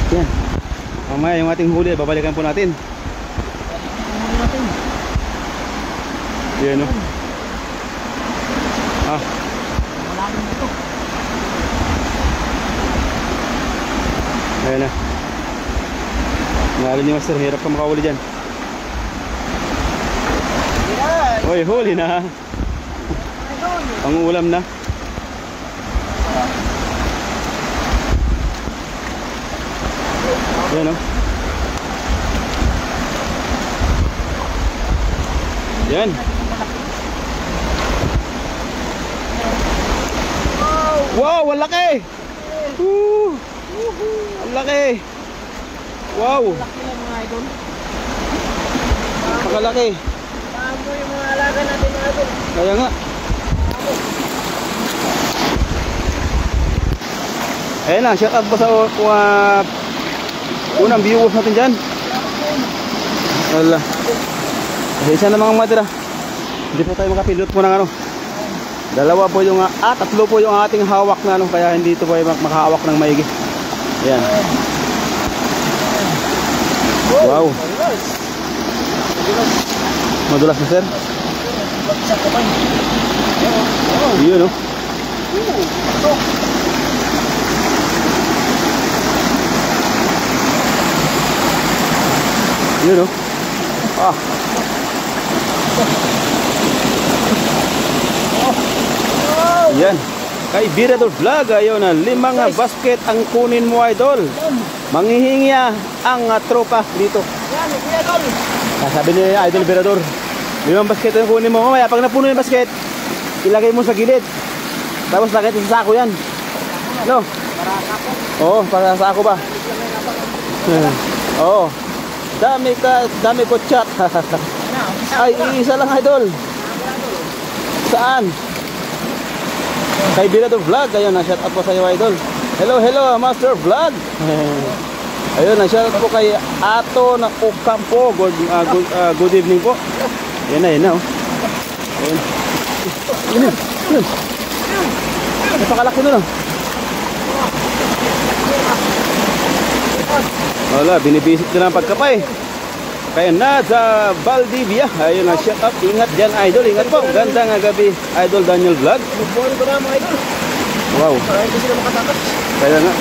Yan. Mamaya yung ating huli, babalikan po natin. Yan o. Ah. Ayan na. Nalo ni Master, hirap ka makahuli dyan. Uy, huli na. Pangulam na. Yan o. Yan. Wow, ang laki. Ang laki. Wow. Laki lang mga idol. Napakalaki. Paano yung mga alaga natin mga idol? Kaya nga. Ayan na, shout out po sa unang viewers natin dyan. Wala. Isa na mga matira. Hindi po tayo makapilot po ng ano. Dalawa po yung, tatlo po yung ating hawak na ano. Kaya hindi ito po makahawak ng maigi. Ayan. Wow. Madulas na sir. Yun o. Yun o. Ah. Yan. Kay Birador Vlog, ayun na 5 basket ang kunin mo idol. Manghihingi ang tropa dito. Yan, idol. Sabi ni Idol Birador, 5 basket ang kunin mo. Mamaya pag napuno yung basket, ilagay mo sa gilid. Tapos lagay sa sako yan. No? Para ako. Oo, para sa sako ba? Oo. Dami ko chat. Ay, isa lang idol. Saan? Kay Birador Vlog, ayun na shout out po sa iyo idol. Hello, Master Vlog. Ayun na shout out po kay Ato na Ocampo. Good evening po. Yan na oh. Ayun. Napakalaki nun oh. Wala, binibisit ko na ang pagkapay. Kaya na sa Valdivia. Ayun na, shout out. Ingat dyan idol, ingat po. Gandang gabi Idol Daniel Vlog. Bubuhin ko na mga idol. Wow. Para hindi sila makatakas. Kaya nga.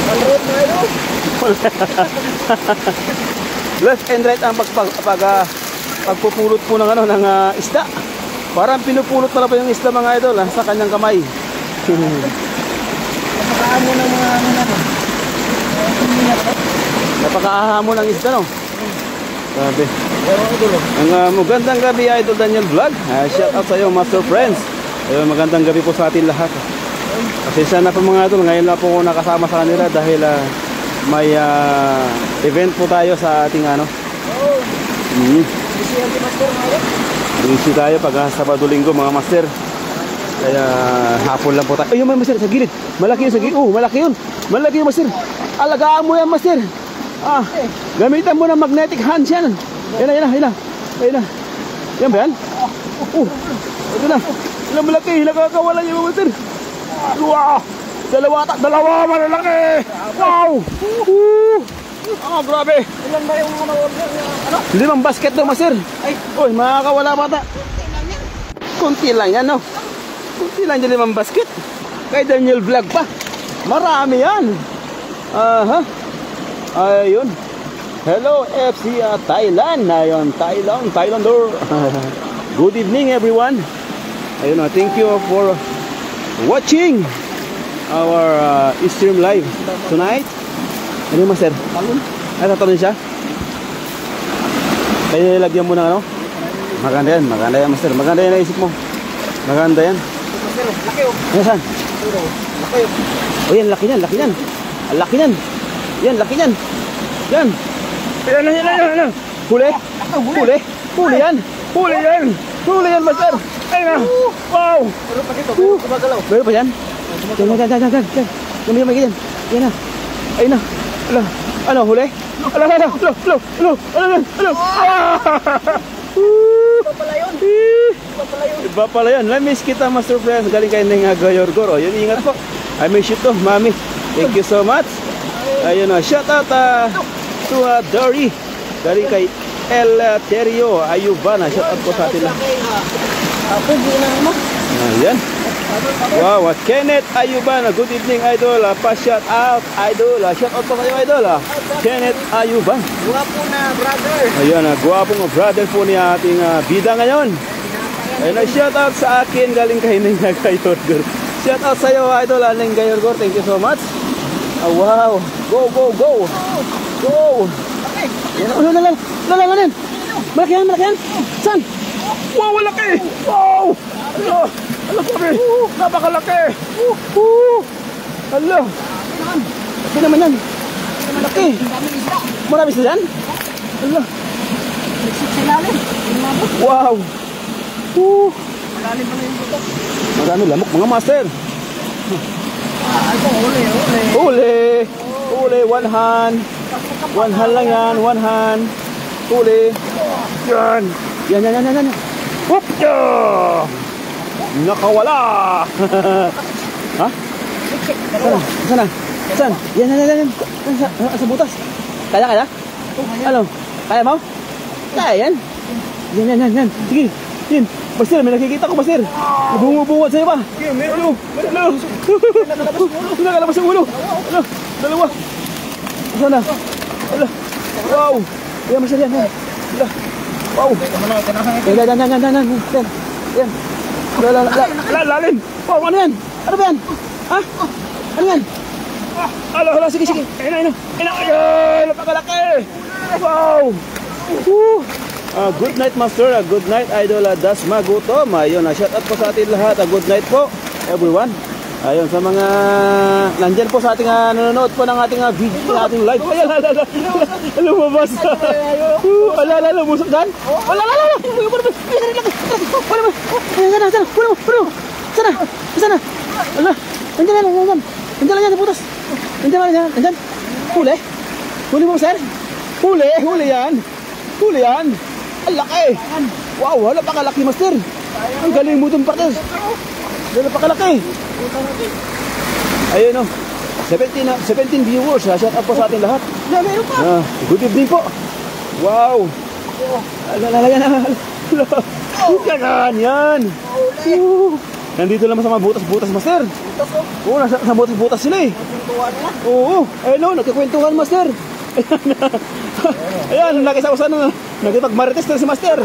Palroot mga idol. Left and right ang pagpupulot po ng ng isda. Parang pinupulot na pa yung isda mga idol sa kanyang kamay. Napakaamo ng mga Napakaahamo ng isda no. Grabe. Ang magandang gabi Idol Daniel Vlog. Shout out sa iyo Master Friends. Ayun, magandang gabi po sa atin lahat. Kasi sana po mga idol, ngayon na po ako nakasama sa kanila dahil may event po tayo sa ating ano. Busy tayo pag Sabado Linggo mga master. Kaya hapon lang po tayo. Ayun master sa gilid. Malaki yun sa gilid. Malaki yun. Malaki yun master. Alagaan mo yan master. Gamitan mo ng magnetic hands yan. Yan na. Yan ba yan? Ito na. Ilang malaki. Nakakawala yung master. Wow. Dalawa malalaki. Wow. Grabe. Ilan ba yung ano? 5 basket daw master. Ay, makakawala bata. Kunti lang yan no. Kunti lang dyan 5 basket. Kay Daniel Vlog pa. Marami yan. Ayun. Hello FC Thailand. Ayun, Thailander. Good evening everyone. Ayun, thank you for watching our stream live tonight. Ano master? Talon. Ay, tatalon siya? Kaya lagyan mo ng ano? Maganda yan master. Maganda yan naisip mo. Maganda yan. Master, laki oh. Nasaan? Laki oh. Oh yan, laki niyan. Laki niyan. Yan, laki niyan. Yan. Yan. Huli yan, master. Ayun na. Wow. Meron pa dito, gumagalaw. Meron pa yan? Yan. Yan. Yan na. Ayun na. Ano, huli? Iba pala yun. Namiss kita, Master Friends. Galing kayo ng Gayorgor. Yun, ingat po. I miss you to, mami. Thank you so much. Ayun na, shout out to Dory. Galing kay El Terio Ayubana. Shout out po sa atin lang. Ayan. Wow, Kenneth Ayubana. Good evening, idol. Pa-shout out, idol. Shout out po kayo, idol. Kenneth Ayuban. Guwapo na, brother. Ayan, guwapong brother po ni ating bida ngayon. Ayun, shout out sa akin. Galing kay Nenga Gayorgor. Shout out sa iyo, idol. Nenga Gayorgor. Thank you so much. Wow. Go, go, go. Go. Yan. Lalalan. Malaki yan. Saan? Wow, malaki. Wow. Alo po rin. Napakalaki. Alo. Laki naman yan. Malaki. Marami sila yan? Alo. Wow. Marami lamok mga master. Huli. One hand. One hand lang yan. One hand. Huli. Yan. Whoop! Nakawala! Ha? Saan? Yan. Sa butas. Kaya? Ano? Kaya mo? Kaya yan? Yan. Sige. Yan. Master, may nakikita ko, Master. Bumubungad sa'yo pa. Meron. Nakalabas ang ulo. Dalawa. Sana. Wow. Yan, Master, yan. Wow. Yan. Lalim. Wow, ano yan? Ano ba yan? Ha? Ano yan? Hala, sige. Ayun. Ayun, napakalaki. Wow. Good night, Master. Good night, idol. Dasma Gutom. Ayun, shout out po sa atin lahat. Good night po, everyone. Ayun, sa mga nandyan po sa ating nanonood po ng ating video, ating live. Ayan, lumabas. Lumusok dyan. Sana. Nandiyan lang yan, putas. Nandiyan. Huli mo, sir. Huli yan. Ang laki. Wow, wala pa kalaki, Master. Ang galing mo dun, partner. Wala pa kalaki. Ayun, 17 viewers. Shout out po sa atin lahat. Good evening po. Wow. Yan. Nandito naman sa mga butas-butas, Master. Oo, nasa butas-butas sila eh. Oo. Ayun, nagkikwentuhan, Master. Ayan, nakisausan na. Nagkipag-marites na si Master.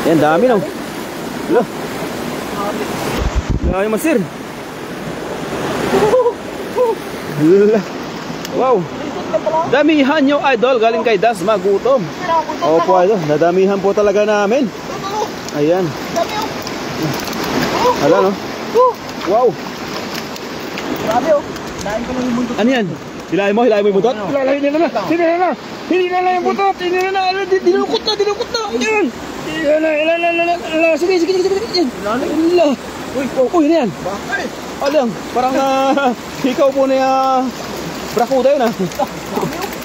Yan, dami no. Dami, Master. Wow. Damihan nyo, idol. Galing kay Dasma Gutom. Opo, idol. Nadamihan po talaga namin. Ayan. Hala, no? Wow. Ano yan? Hilahin mo yung butot? Hindi na lang yung butot. Dinukot na. Yan. Sige. Uy, ano yan? Alang, parang ikaw po na brakuda yun.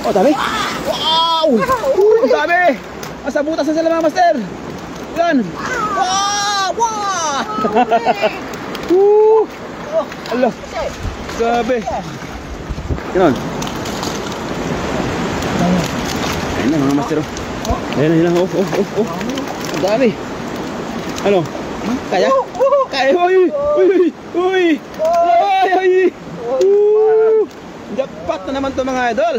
Oh, dami. Wow! Dami! Nasa butas na sila mga master. Yan. Wow! Allah. Grabe. Ganon. Ayun na mga master. Ayun. Ang dami. Ano? Kaya? Uy! Jackpot na naman to mga idol.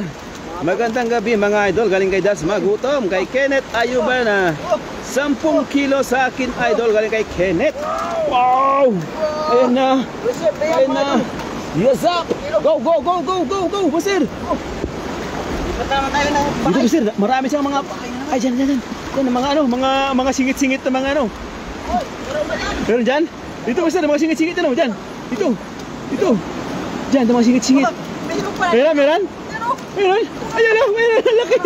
Magandang gabi mga idol. Galing kay Dasma Gutom. Kay Kenneth Ayubana. 10 kilo sa akin idol. Galing kay Kenneth. Wow! Ayun na. Yes up! Go! Basir! Dito basir, marami siyang mga... Ay, dyan. Yan, mga singit-singit na mga ano. Meron dyan? Dito basir, mga singit-singit na dyan. Dito. Dyan, mga singit-singit. Meron? Ayan, laki.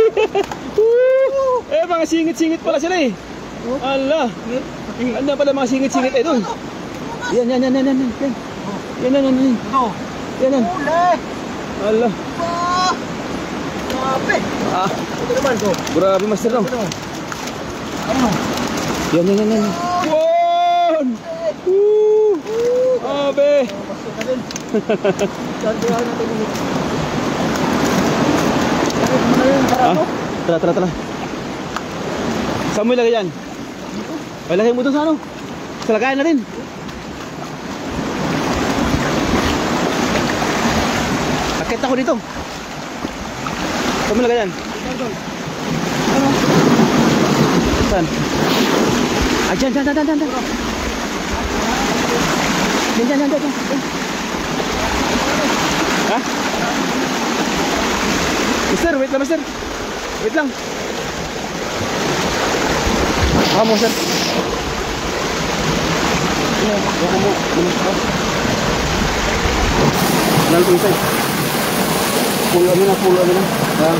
Mga singit-singit pala sila eh. Allah. Ano pala mga singit-singit eh doon. Yan. Yan. Allah. Grabe. Ito naman to. Grabe master no. Yan. Wow. Grabe! Basta ka din. Dandahan natin ulit. Bakit mo na yun? Ah, tara. Saan mo ilagay yan? Ay, lagay mo doon sa ano? Sa lagayan na rin. Akit ako dito. Saan mo ilagay yan? Ano? Saan? Ah, dyan. Dyan. Ha? Mister, wait lang, mister. Wait lang. Mo, sir. Baka mo. Nalo po isa. Pulo na. Ayan.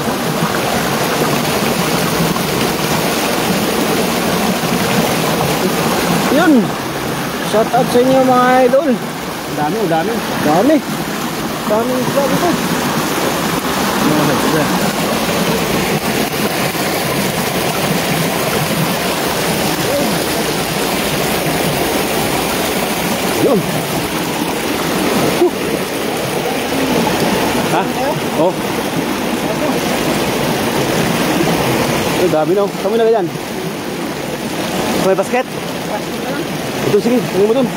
Yun! Shout out sa inyo mga idol. Dami. Dami isda dito. Yun. Ha? Oh. Ay, dami na. Saan mo na ganyan? May basket? Ito, sige. Lagay mo dun.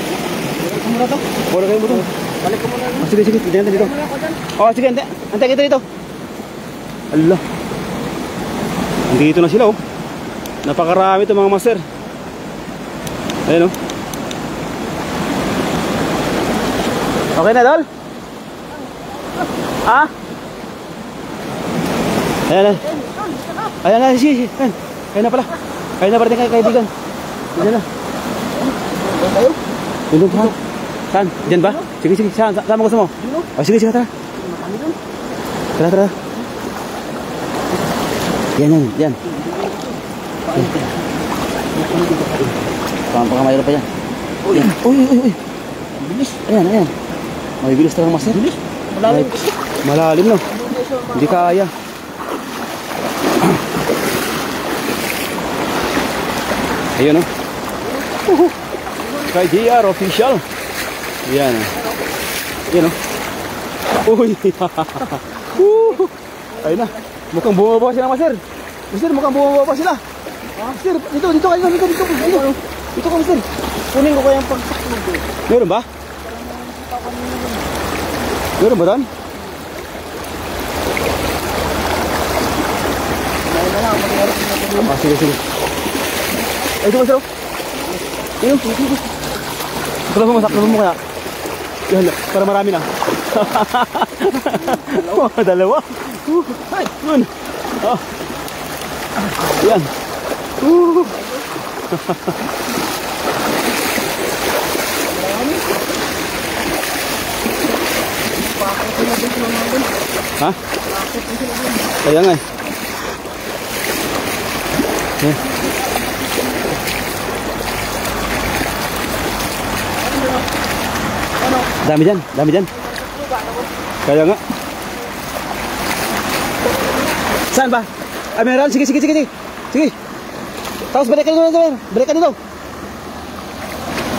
Mura to? Lagay mo dun. Balik ko muna. Oh, sige. Tignan dito. Muna ako dyan. Oh, sige. Antay kita dito. Allah. Andito na sila, oh. Napakarami ito, mga master. Ayan, oh. Okay na, Dol? Ah? Ayan na, sige. Ayan na pala. Ayan na pala kaibigan. Ayan na. Tayo? Dito pa. Saan? Diyan ba? Sige. Saan mo gusto mo? Oh, sige, tara. Tara. Yan. Baka mayroon pa yan. Uy. Bilis. Ayan. May bilis talagang master. Bilis. Malalim. Malalim, no? Hindi kaya. Ayun, no? Kay JR official. Yan. Yan, no? Uy. Ayun na. Mukhang bumaba sila, master. Master, mukhang bumaba sila. Master, dito kayo. Dito ka, master. Kunin ko kayang pagsaknog ko. Meron ba? Meron ba doon? Ah, sige. Ay, ito, master. Ayun, sige. Saklo mo kaya. Yan, para marami na. Dalawa. Ay, yun. Oh. Yan. Ha? Kaya nga eh. Yeah. Dami dyan. Kaya nga. Saan ba? Ay, meron. Sige. Tapos balik ka dito.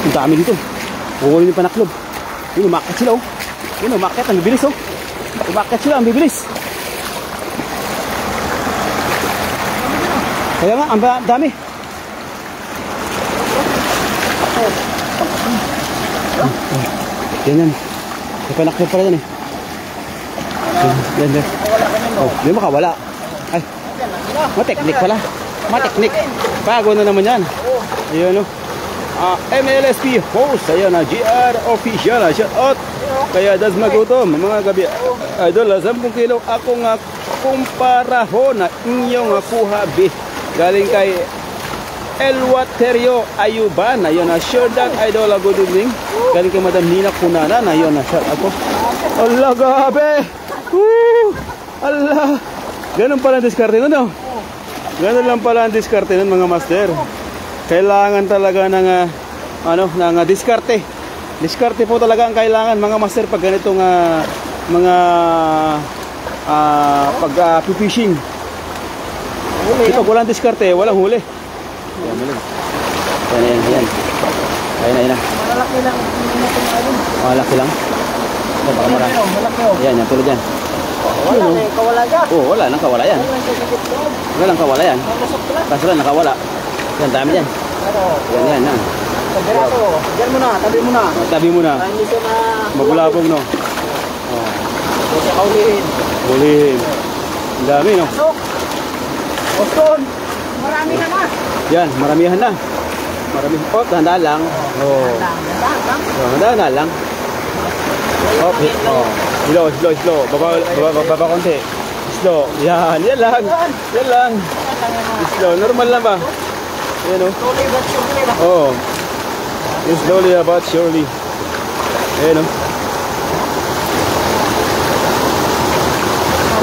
Ang dami dito. Huwag yung panaklob. Yun, umakit sila, oh. Yun, umakit. Ang bibilis, oh. Umakit sila, ang bibilis. Kaya nga, ang dami. Yan. May panaklob pala yan, eh. Yan. Oh, hindi makawala. Ay, mateknik pala. Bago na naman yan. Ayun, oh. MLSP host, ayan na, GR official, shout out. Kaya das magutom, mga gabi. Idol, 10 kilo ako nga kumparaho na inyong kuha bi. Galing kay Elwaterio Ayuban, ayun na, sure that idol, good evening. Galing kay Madam Nina Kunana, ayun na, shout out. Allah, gabi. Allah. Ganun pala ang diskarte nun, no? Ganun lang pala ang diskarte nun, mga master. Kailangan talaga ng ng diskarte. Diskarte po talaga ang kailangan, mga master, pag ganitong mga pag-fishing. Pag walang diskarte, walang huli. Yan. Ayan na. Malalaki Malaki lang. Malaki lang. Oh, baka marami. Malaki oh. Ayan, yan, tulad yan. Wala na, kawala ka. Oh, wala nang kawala yan. Wala sa sakit ko. Wala nang kawala yan. Nalusok ka lang. Kaso lang, nakawala. Yan, dami yan. Ano? Yan, yan. Pagkarato. Diyan mo na, tabi mo na. Tabi mo na. Para hindi siya na... Mabulabog, no? Oh. Hindi siya kaulihin. Hulihin. Ang dami, no? Pasok. Boston. Marami na na. Yan, maramihan na. Marami. Oh, tanda lang. Oh. Tanda lang. Oh, oh. Slow, slow, slow. Baba konti. Slow. Yan, yan lang. Yan lang. Slow. Normal lang ba? Yan, oh. Slowly but surely ba? Oh. It's slowly but surely. Ayan, oh.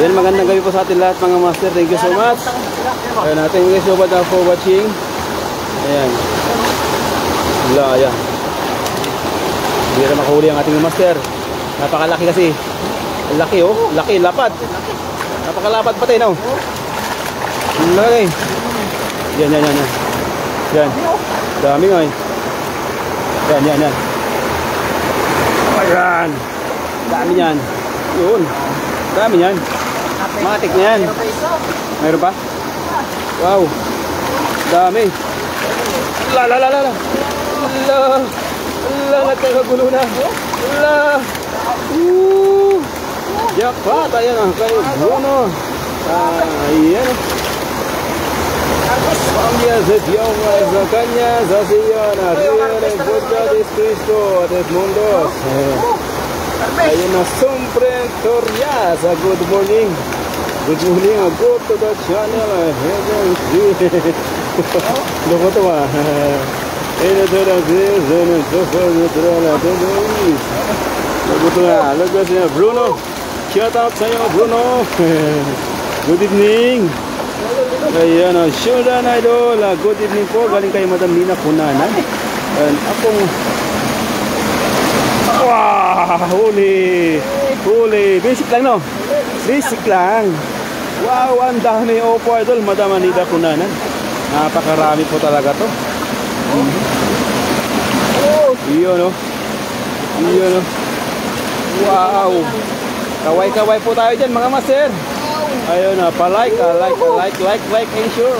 Ayan, magandang gabi po sa atin lahat mga master. Thank you so much. Ayan, thank you so much for watching. Ayan. Wala, ayan. Hindi na makahuli ang ating master. Napakalaki kasi. Laki, oh. Laki, lapad. Napakalapad pati, no? Laki. Yan, yan, yan, yan. Yan. Dami nga, eh. Yan, yan, yan. Ayan. Dami yan. Yun. Dami yan. Matik na yan. Mayroon pa? Wow. Dami. La la la la la. La. La, nagkakagulo na. La. Jackpot. Ayan ah. Kay Bruno. Ayan. Pamilya sa Diyong sa kanya sa siya na riyan ang Buddha de Cristo at Edmundos. Ayun na Sombretoria sa good morning. Good morning. Go to the channel. Loko to ba? Ito to the season and so far Loko to nga. Lagos niya Bruno. Shout out sa iyo Bruno. Good evening. Ayan o, Shodan Idol. Good evening po. Galing kay Madam Nina Punanan. And akong wow, huli. Huli. Basic lang, no? Basic lang. Wow, ang dami Opo Idol. Madam Nina Punanan. Napakarami po talaga to. Iyon, no? Iyon, no? Wow. Kaway-kaway po tayo dyan, mga master. Ayun na, pa-like, like, and share,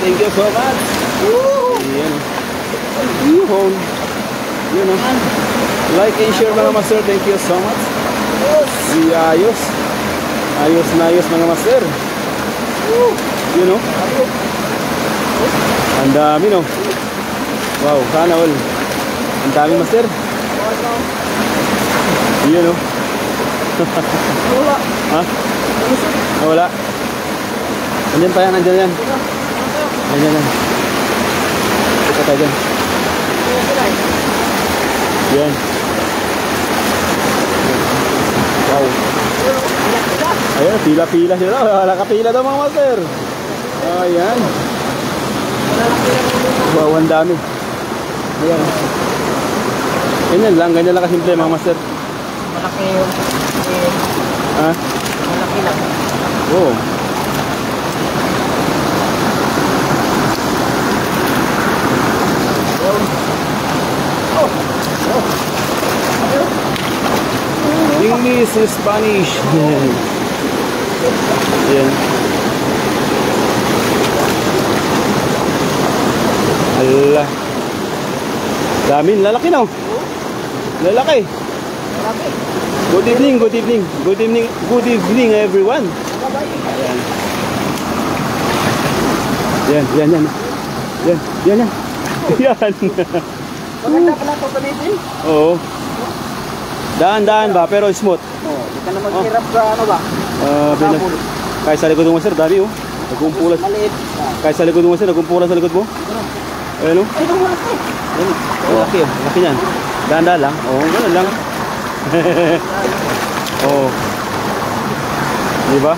Thank you so much. Ayan. Yun. Yun o. Like and share mga master, thank you so much. Ayos. Ayos na ayos mga master. Yun o. Ang dami no. Wow, sana all. Ang dami master. Yun o. Ha? Wala. Andyan pa yan, andyan yan. Andyan yan. Ito tayo dyan. Yan. Wow. Ayan, pila-pila sila. Wala kapila daw mga master. Ayan. Wow, ang dami. Ayan. Ganyan lang kasimple mga master. Malaki yun. Ha? Malaki lang. Oo. English, Spanish. Ayan. Ala. Daming lalaki na. Lalaki. Good evening, good evening. Good evening, good evening everyone. Yan. Yan. Yan. Maganda pala ito palitin. Oo. Daan ba, pero smooth. Hindi ka na maghirap sa ano ba? Kahit sa likod mo sir, dami oh. Nagkumpulas. Maliit. Kahit sa likod mo sir, nagkumpulas sa likod mo. Ayan oh. Ay, ito malaki. Ayan. Oh, laki oh. Laki niyan. Daan lang. Oo, ganun lang. Oo. Diba?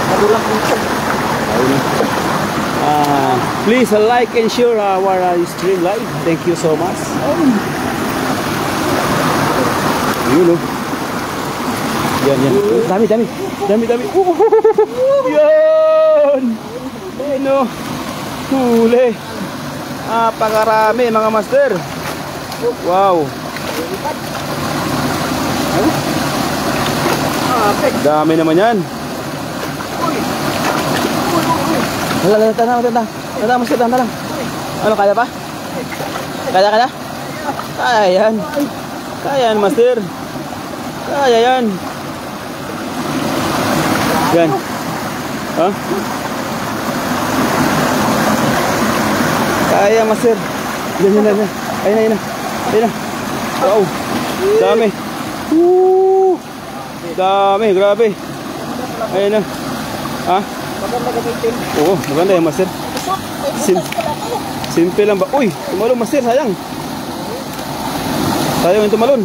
Madulang dito. Please like and share our stream live. Thank you so much. Yun oh. Yan. Dami. Yan. Yan oh. Huli. Napakarami mga master. Wow. Dami naman yan. Tanda, master, tanda lang. Ano, kaya pa? Kaya? Kaya yan. Kaya yan, master. Kaya yan. Yan. Ha? Kaya, master. Yan. Ayun na. Wow. Dami. Dami, grabe. Ayun na. Ha? Maganda gamitin. Oo, maganda yan, master. Simple lang ba? Uy, tumalon, master, sayang. Sayang yung tumalon.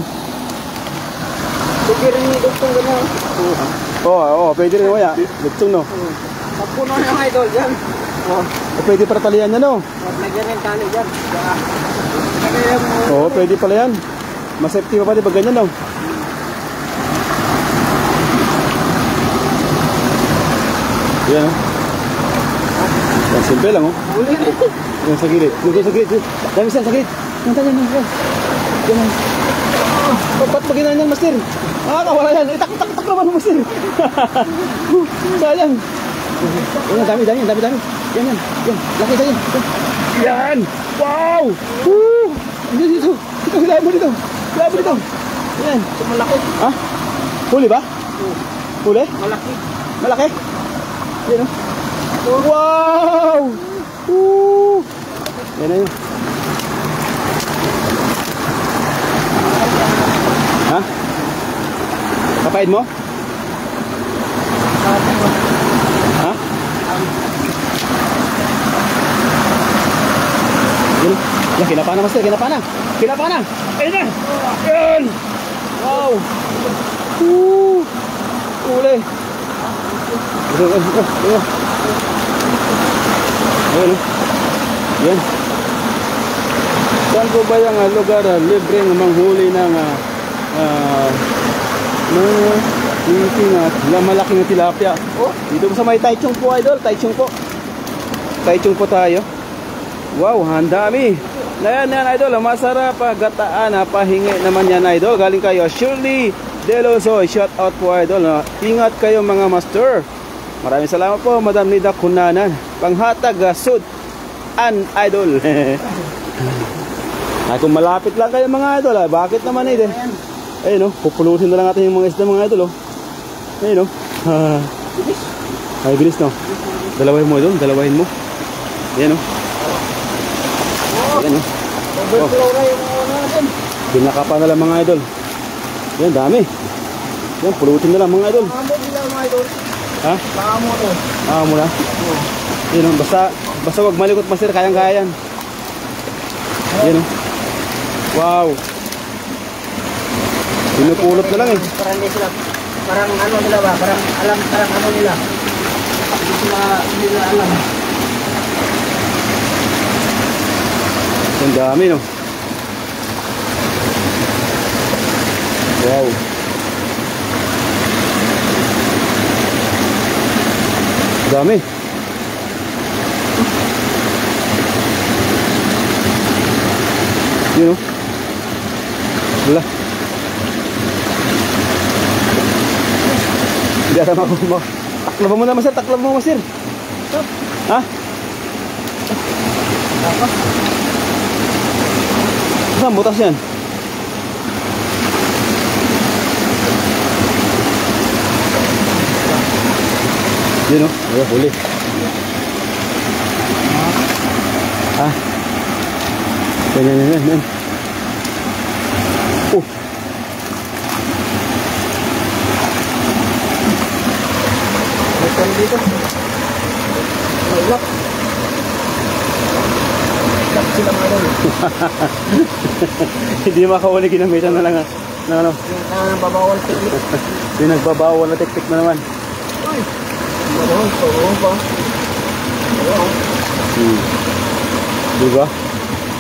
Pwede rin yung dugtong gano'n. Oo, pwede rin waya. Lugtong, no? Magpuno na yung idol dyan. Pwede para talian yan, no? Nagyan yung tali dyan. Oo, pwede pala yan. Mas safety pa pati pag ganyan, no? Yan, no? Yan, simple lang, oh. Yan sa gilid. Dito sa gilid. Dami sa gilid. Yan. Ba't ba ginaan yan, master? Nakakawala yan. Tak naman, master. Sayang. Yan, dami. Yan. Laki sa yan. Yan. Wow. Dito. Hilahin mo dito. Yan. Malaki. Ha? Huli ba? Huli? Malaki? Yan, oh. Wow! Yan na yun. Ha? Kapain mo? Ha? Yan, kinapana, master. Kinapana. Ayun na. Yan. Wow. Uli. Ayun. Yan. Saan po ba yung lugar libreng manghuli ng malaking tilapia? Dito sa may Taichung po, idol. Taichung po tayo. Wow, ang dami. Yan, idol. Masarap gataan. Pahingi naman yan, idol. Galing kayo Shirley Deloso. Shout out po, idol. Ingat kayo mga master. Maraming salamat po, Madam Nida Kunanan. Panghatag sud an idol. Ay, kung malapit lang kayo mga idol, bakit naman eh? Ayun, pupulutin na lang natin yung mga isda mga idol. Ayun, ay, bilis, no? Dalawahin mo, idol. Ayan, Ayan, Binaka na lang mga idol. Yan, dami. Yan, pulutin na lang mga idol. Ha? Baka mo na? Yun, basta wag malikot, master. Kayang-kaya yan. Yan, wow. Pinupulot na lang eh. Parang hindi sila, parang ano nila ba? Parang ano nila. Hindi nila alam. Ang dami, no? Wow. Dami. Yun, wala. Hindi ata makuha. Taklab mo na, master. Ha? Saan butas yan? Yun, huli. Ah. Yan. Ito dito. Mailap. Sila mga idol. Hindi makahuli, ginamitan na lang ng ano. Yung babawal teknik. Yung nagbabawal na teknik na naman. Ay. Babawal pa. Diba?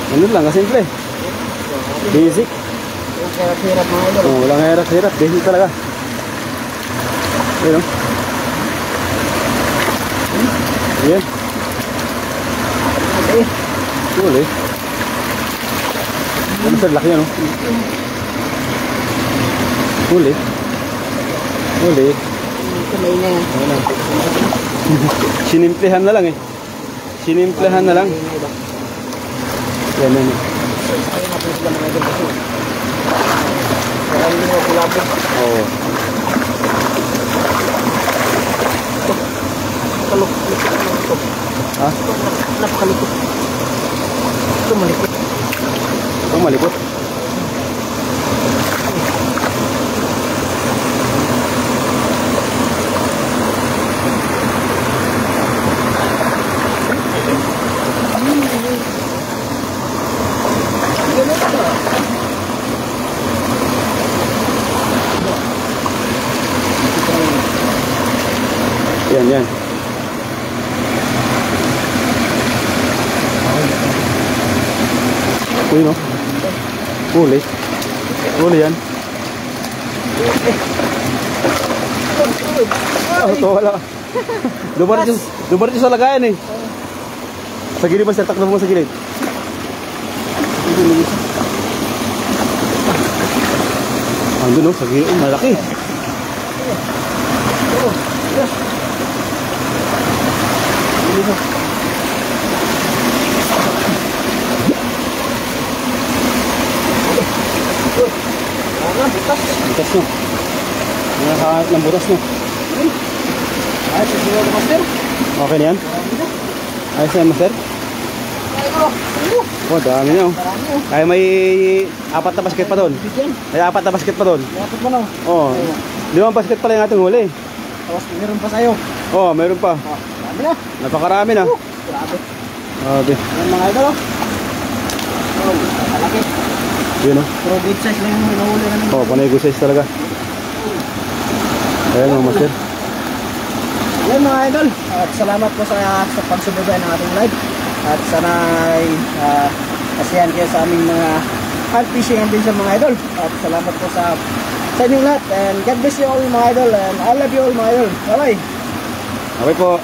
Ano lang, kasimple. Basic. Walang hirap mga idol. Walang hirap. Basic talaga. Ayun. Yan. Huli. Ano sir, laki yan, no? Huli. Huli. Kamay na yan. Sinimplihan na lang eh. Sinimplihan na lang. Yan, yan. Ayun na po sila mga idol kasi. Kaya hindi mo kulapit. Oo. Napakalukot. Ha? Napakalukot. Ito malikot. Ito malikot. Yan, yan. Uy, no? Huli. Huli yan. Oh, ito wala. Dumarit sa lagayan eh. Sa gilid ba sir? Takbo mo sa gilid. Andun no? Sa gilid. Malaki. Butas no. Nakakaat ng butas no. Ay, siguro na master. Okay na yan? Ayos na yan master? Oh, dami na oh. Ay may 4 na basket pa doon. May 4 na basket pa doon. Dapat mo na. Oh. 5 basket pala yung ating huli. Tapos meron pa sa'yo. Oh, meron pa. Dami na. Napakarami na. Grabe. Okay. Yan mga idol. Oh, malaki. Yun oh. Pero big size lang yung hinahuli namin. Oh, panay good size talaga. Ayan mga master. Yan mga idol. At salamat po sa pagsubaybay ng ating live. At sana ay kasiyahan kayo sa aming mga hunt fishing and sa mga idol. At salamat po sa inyong lahat. And God bless you all mga idol. And I love you all mga idol. Bye bye. Okay po.